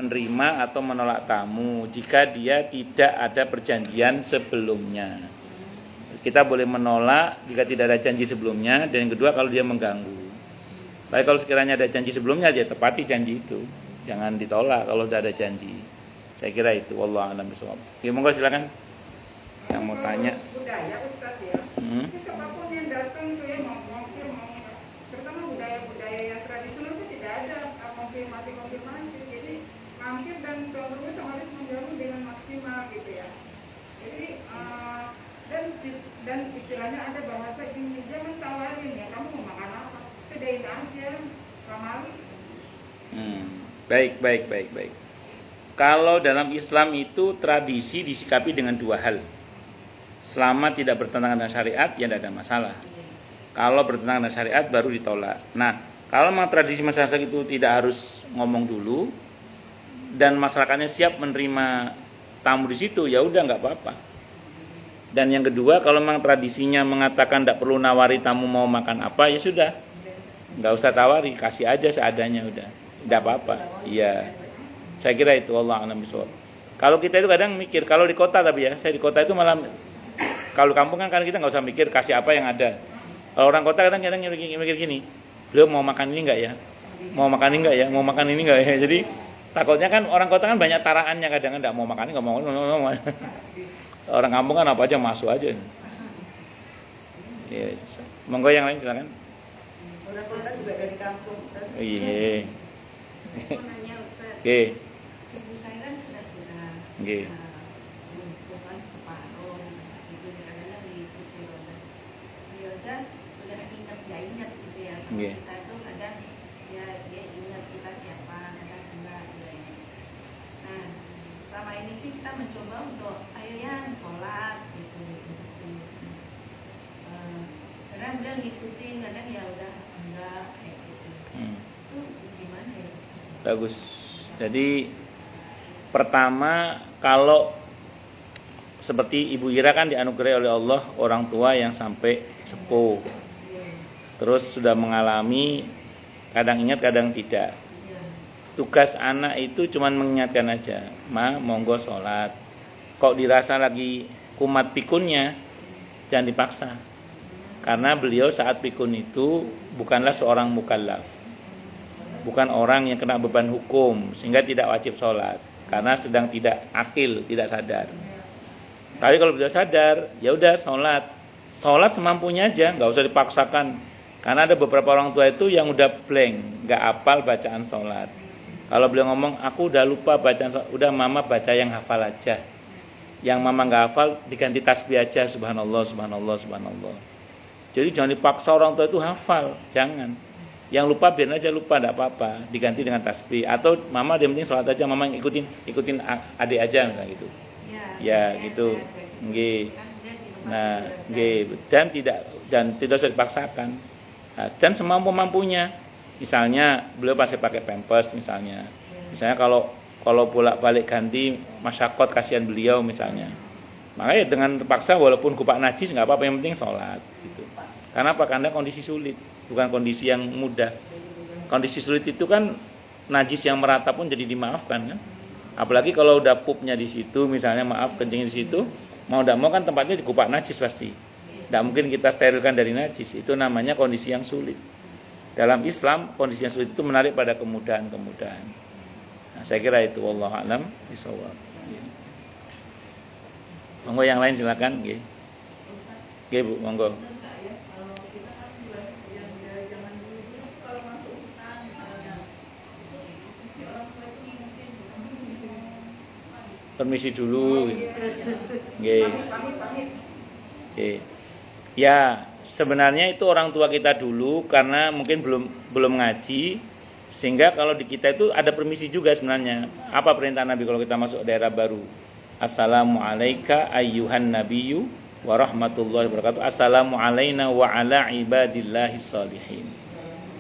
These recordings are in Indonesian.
menerima atau menolak tamu jika dia tidak ada perjanjian sebelumnya. Kita boleh menolak jika tidak ada janji sebelumnya, dan yang kedua kalau dia mengganggu. Tapi kalau sekiranya ada janji sebelumnya, dia tepati janji itu. Jangan ditolak kalau sudah ada janji. Saya kira itu. Wallahu a'lam bishawab. Ya, monggo silakan. Yang mau tanya. Budaya Ustaz ya. Siapapun yang datang itu ya mau terutama budaya-budaya yang tradisional itu tidak ada konfirmasi. Jadi mampir dan tuan rumah harus menjawab dengan maksimal gitu ya. Jadi dan istilahnya ada bahasa gini, jangan tawarin ya, kamu mau makan apa, sedain aja, ramali. Baik. Kalau dalam Islam itu tradisi disikapi dengan dua hal. Selama tidak bertentangan dengan syariat, ya tidak ada masalah. Kalau bertentangan dengan syariat, baru ditolak. Nah, kalau memang tradisi masyarakat itu tidak harus ngomong dulu, dan masyarakatnya siap menerima tamu di situ, ya udah nggak apa-apa. Dan yang kedua, kalau memang tradisinya mengatakan tidak perlu nawari tamu mau makan apa, ya sudah, nggak usah tawari, kasih aja seadanya udah, tidak apa-apa. Iya, saya kira itu. Wallahu a'lam bishawab. Kalau kita itu kadang mikir, kalau di kota tapi ya, saya di kota itu malah, kalau kampung kan kita nggak usah mikir kasih apa yang ada. Kalau orang kota kadang-kadang mikir gini, beliau mau makan ini nggak ya, mau makan ini nggak ya, mau makan ini nggak ya. Jadi takutnya kan orang kota kan banyak taraannya, kadang nggak mau makan ini, nggak mau. Orang kampung kan apa aja masuk aja. Ya, monggo yang lain silakan. Orang kota juga dari kampung. Iya. Mau nanya Ustaz. Oke. Ibu saya kan sudah tua. Oke. Bukan separuh. Ibu kadang-kadang di kursi roda. Beliau aja sudah ingat gitu ya. Sama Oke. kita tuh kadang ya dia ingat kita siapa, kadang enggak ya. Nah, selama ini sih kita mencoba untuk ayo ya sholat gitu. Kadang beliau ngikutin, kadang ya udah enggak kayak gitu. Itu gimana ya? Bagus. Jadi pertama, kalau seperti Ibu Ira kan dianugerahi oleh Allah orang tua yang sampai sepuh, terus sudah mengalami, kadang ingat kadang tidak. Tugas anak itu cuma mengingatkan aja, ma monggo sholat. Kok dirasa lagi kumat pikunnya, jangan dipaksa. Karena beliau saat pikun itu bukanlah seorang mukallaf, bukan orang yang kena beban hukum sehingga tidak wajib sholat, karena sedang tidak akil, tidak sadar. Tapi kalau beliau sadar, ya udah sholat semampunya aja, nggak usah dipaksakan. Karena ada beberapa orang tua itu yang udah blank, nggak hafal bacaan sholat. Kalau beliau ngomong, aku udah lupa bacaan sholat, udah mama baca yang hafal aja. Yang mama nggak hafal diganti tasbih aja, subhanallah, subhanallah, subhanallah. Jadi jangan dipaksa orang tua itu hafal, jangan. Yang lupa biar aja lupa, enggak apa-apa, diganti dengan tasbih. Atau mama dia penting sholat aja, mama ikutin adik aja misalnya gitu. Ya gitu. Nggih. Nah, nggih, dan tidak usah dipaksakan. Nah, dan semampu-mampunya. Misalnya beliau pasti pakai pampers misalnya. Misalnya kalau bolak-balik ganti masyakot kasihan beliau misalnya. Makanya dengan terpaksa walaupun kupak najis enggak apa-apa, yang penting sholat gitu. Karena apa? Karena kondisi sulit, bukan kondisi yang mudah. Kondisi sulit itu kan najis yang merata pun jadi dimaafkan kan. Apalagi kalau udah pupnya di situ, misalnya maaf kencingnya di situ, mau tidak mau kan tempatnya di kupak najis pasti. Tidak mungkin kita sterilkan dari najis. Itu namanya kondisi yang sulit. Dalam Islam kondisi yang sulit itu menarik pada kemudahan-kemudahan. Nah, saya kira itu. Wallahu a'lam bishawab. Monggo yang lain silakan. Nggih. Nggih Bu, monggo. Permisi dulu. Nggih. Nggih. Ya, sebenarnya itu orang tua kita dulu karena mungkin belum ngaji, sehingga kalau di kita itu ada permisi juga sebenarnya. Apa perintah Nabi kalau kita masuk daerah baru? Assalamualaikum ayyuhan nabiyyu wa rahmatullahi wabarakatuh. Assalamu alaina wa ala ibadillahi sholihin.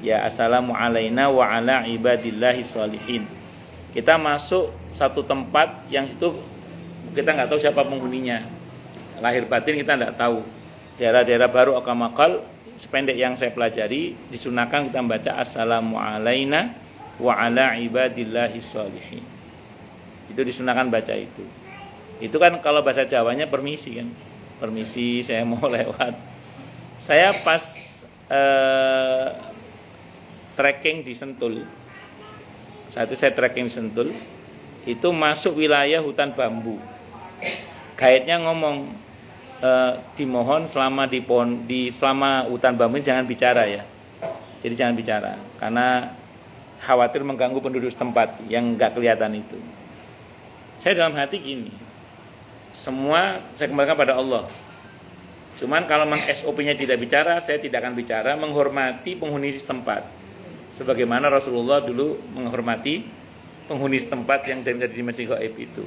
Ya, assalamu alaina wa ala ibadillahi sholihin. Kita masuk satu tempat yang itu kita nggak tahu siapa penghuninya, lahir batin kita nggak tahu. Daerah-daerah baru akamakal, sependek yang saya pelajari, disunahkan kita membaca assalamu alaina wa ala ibadillahi sholihin. Itu disunahkan baca itu. Itu kan kalau bahasa Jawanya permisi kan. Permisi, saya mau lewat. Saya pas trekking di Sentul. Saat itu saya trekking di Sentul, itu masuk wilayah hutan bambu. Guide-nya ngomong, dimohon selama selama hutan bambu ini jangan bicara ya. Jadi jangan bicara karena khawatir mengganggu penduduk setempat yang nggak kelihatan itu. Saya dalam hati gini, semua saya kembalikan pada Allah. Cuman kalau memang SOP-nya tidak bicara, saya tidak akan bicara, menghormati penghuni setempat. Sebagaimana Rasulullah dulu menghormati penghuni setempat yang dari dimensi gaib itu.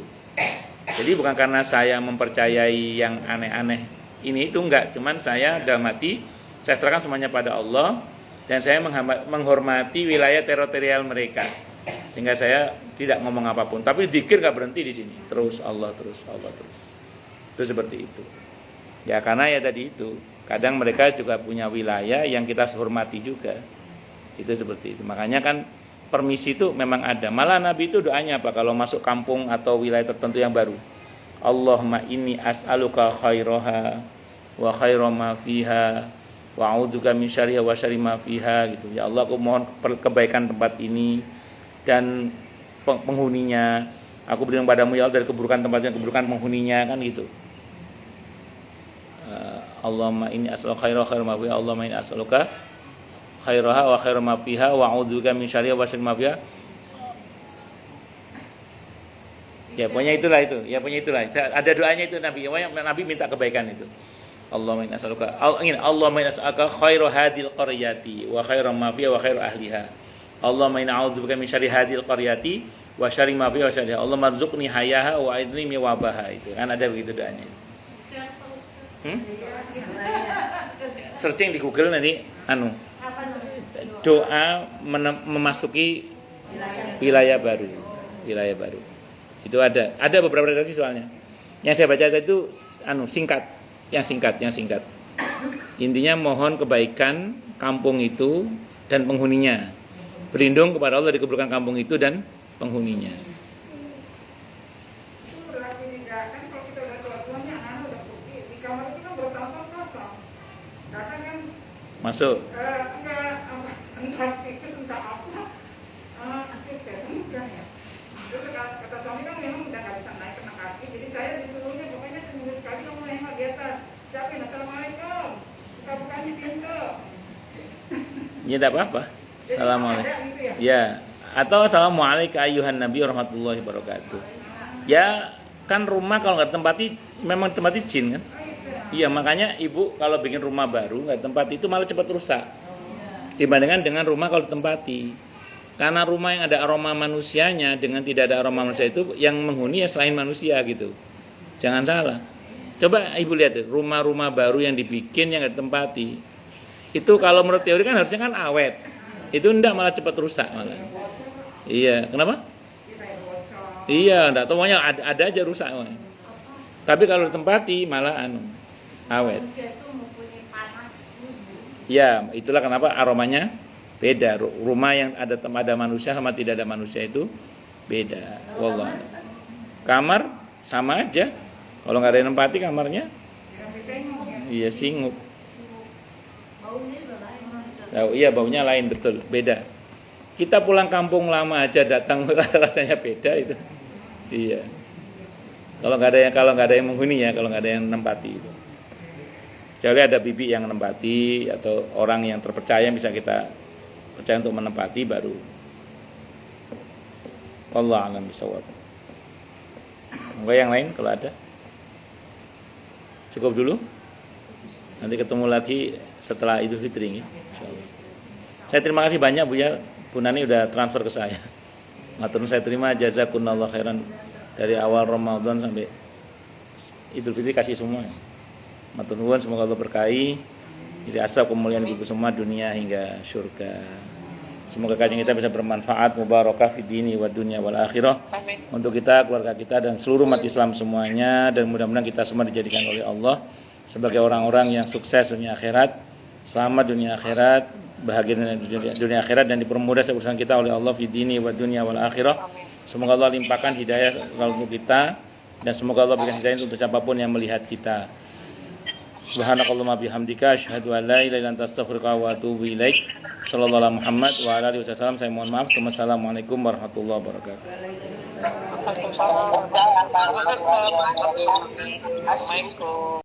Jadi bukan karena saya mempercayai yang aneh-aneh ini itu enggak, cuman saya dalam hati saya serahkan semuanya pada Allah dan saya menghormati wilayah teritorial mereka. Sehingga saya tidak ngomong apapun, tapi zikir enggak berhenti di sini. Terus Allah terus. Itu seperti itu. Ya karena ya tadi itu, kadang mereka juga punya wilayah yang kita hormati juga. Itu seperti itu. Makanya kan permisi itu memang ada. Malah Nabi itu doanya apa kalau masuk kampung atau wilayah tertentu yang baru? Allahumma inni as'aluka khairaha wa khaira ma fiha wa a'udzubika min syarriha wa syarri ma fiha gitu. Ya Allah, aku mohon kebaikan tempat ini dan penghuninya. Aku berlindung padamu ya Allah dari keburukan tempatnya, keburukan penghuninya, kan gitu. Allahumma inni as'aluka khaira ma fiha, Allahumma inni as'aluka khairaha wa khaira ma fiha wa a'udzubika min syarriha wa syarri ma fiha. Ya pokoknya itulah itu. Ya pokoknya itulah. Ada doanya itu Nabi. Nabi minta kebaikan itu. Allahumma inni as'aluka Allahumma inni as'aluka khaira hadil qaryati wa khaira ma fiha wa khaira ahliha. Allahumma inni a'udzubika min syarri hadil qaryati wa syarri ma fiha wa syarriha. Allahumma rzuqni hayaha wa a'idni min wabaha. Itu kan ada begitu doanya. Searching di Google nanti doa memasuki wilayah baru. Itu ada beberapa redaksi soalnya. Yang saya baca itu singkat. Intinya mohon kebaikan kampung itu dan penghuninya. Berlindung kepada Allah dari keburukan kampung itu dan penghuninya. Itu berarti tidak kan kalau kita udah tua-tuanya anak udah pergi di kamar itu kan bertahun-tahun kosong. Kadang kan Masuk. entah tikus entah apa. Akhirnya saya mudah ya. Terus kata suami kan memang udah nggak bisa naik kena kaki, jadi saya disuruhnya pokoknya seminggu sekali kamu nengok di atas. Siapin assalamualaikum, buka-bukain pintu. Ya tidak apa-apa. Assalamualaikum. Ya, atau assalamualaikum ayuhan nabi warahmatullahi wabarakatuh. Ya, kan rumah kalau nggak ditempati memang ditempati jin kan? Iya, makanya ibu kalau bikin rumah baru nggak ditempati itu malah cepat rusak dibandingkan dengan rumah kalau ditempati. Karena rumah yang ada aroma manusianya dengan tidak ada aroma manusia itu yang menghuni ya selain manusia gitu. Jangan salah. Coba ibu lihat rumah-rumah baru yang dibikin yang nggak ditempati. Itu kalau menurut teori kan harusnya kan awet. Itu enggak, malah cepat rusak malah. Iya, kenapa? Iya, enggak tahu, pokoknya ada aja rusak. Tapi kalau ditempati malah awet. Ya, itulah kenapa aromanya beda. Rumah yang ada manusia sama tidak ada manusia itu beda. Wallah. Kamar sama aja. Kalau nggak ada yang nempati kamarnya, iya singup. Iya baunya lain, betul, beda. Kita pulang kampung lama aja datang rasanya beda itu. Iya. Kalau nggak ada yang menghuni ya, kalau nggak ada yang nempati itu. Kecuali ada bibi yang menempati atau orang yang terpercaya bisa kita percaya untuk menempati baru. Wallahu a'lam bishawab. Enggak yang lain kalau ada? Cukup dulu. Nanti ketemu lagi setelah Idul Fitri ini, insyaallah. Saya terima kasih banyak Bu ya. Bu Nani udah transfer ke saya. Matur saya terima, jazakumullah khairan dari awal Ramadan sampai Idul Fitri kasih semua. Matur nuwun, semoga Allah berkahi. Jadi asbab kemuliaan ibu semua dunia hingga surga. Semoga kajian kita bisa bermanfaat, mubarakah fid dini wa dunya wal akhirah. Untuk kita, keluarga kita dan seluruh umat Islam semuanya, dan mudah-mudahan kita semua dijadikan oleh Allah sebagai orang-orang yang sukses dunia akhirat, selamat dunia akhirat, bahagia dunia akhirat, dan dipermudah urusan kita oleh Allah fid dini wa dunya wal akhirah. Semoga Allah limpahkan hidayah selalu untuk kita, dan semoga Allah berikan hidayah untuk siapapun yang melihat kita. Subhanakallahumma bihamdika asyhadu an la ilaha illa anta astaghfiruka wa atubu ilaik. Sallallahu alaihi Muhammad wa ala alihi wasallam. Saya mohon maaf. Wassalamualaikum warahmatullahi wabarakatuh. Assalamualaikum.